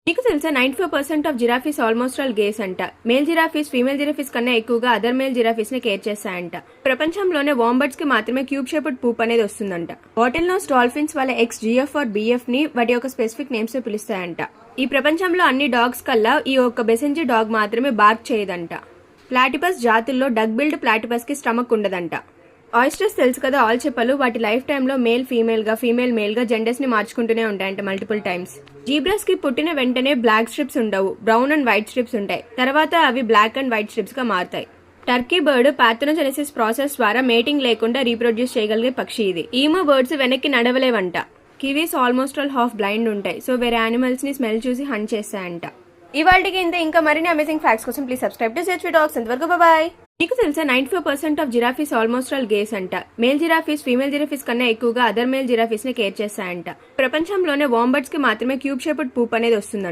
మీకు తెలుసా 94% of giraffes almost all gays అంట. మేల్ జిరాఫీస్ ఫీమేల్ జిరాఫీస్ కన్నా ఎక్కువగా అదర్ మేల్ జిరాఫీస్ ని కేర్ చేస్తాయంట. ప్రపంచంలోనే వాంబర్డ్స్ కి మాత్రమే క్యూబ్ షేప్డ్ పూప్ అనేది వస్తుందంట. బాటిల్ నోస్ డాల్ఫిన్స్ వాళ్ళ ఎక్స్ జిఎఫ్ ఆర్ బిఎఫ్ ని వాటి యొక్క స్పెసిఫిక్ నేమ్స్ తో పిలుస్తాయంట. ఈ ప్రపంచంలో అన్ని డాగ్స్ కల్లా ఈ ఒక్క బెసెంజీ డాగ్ మాత్రమే బార్క్ చేయదంట. ప్లాటిపస్ జాతుల్లో డగ్ బిల్డ్ ప్లాటిపస్ కి స్టమక్ ఉండదంట. ఆయిస్టర్స్ తెలుసు కదా, ఆల్చెప్పలు వాటి లైఫ్ టైమ్ లో మేల్ ఫీమేల్ గా ఫీమేల్ మేల్ గా జెండర్స్ ని మార్చుకుంటూనే ఉంటాయంట మల్టిపుల్ టైమ్స్. జీబ్రాస్ కి పుట్టిన వెంటనే బ్లాక్ స్ట్రిప్స్ ఉండవు, బ్రౌన్ అండ్ వైట్ స్ట్రిప్స్ ఉంటాయి. తర్వాత అవి బ్లాక్ అండ్ వైట్ స్ట్రిప్స్ గా మారుతాయి. టర్కీ బర్డ్ పార్థెనోజెనెసిస్ ప్రాసెస్ ద్వారా మేటింగ్ లేకుండా రీప్రొడ్యూస్ చేయగలిగే పక్షి ఇది. ఈమో బర్డ్స్ వెనక్కి నడవలేవంట. Kiwis almost all half blind ఉంటాయి, సో వేరే యానిమల్స్ ని స్మెల్ చూసి హంట్ చేస్తాయంట. ఇవాళకి ఇంత. ఇంకా మరిన్ని అమేజింగ్ ఫ్యాక్ట్స్ కోసం please subscribe to ZV talks. అంతవరకు బాయ్. మీకు తెలుసా 94% of giraffes almost all gays అంట. మేల్ జిరాఫీస్ ఫీమేల్ జిరాఫీస్ కన్నా ఎక్కువగా అదర్ మేల్ జిరాఫీస్ ని కేర్ చేస్తాయంట. ప్రపంచంలోనే వాంబర్డ్స్ కి మాత్రమే క్యూబ్ షేప్డ్ పూప్ అనేది వస్తుందంట.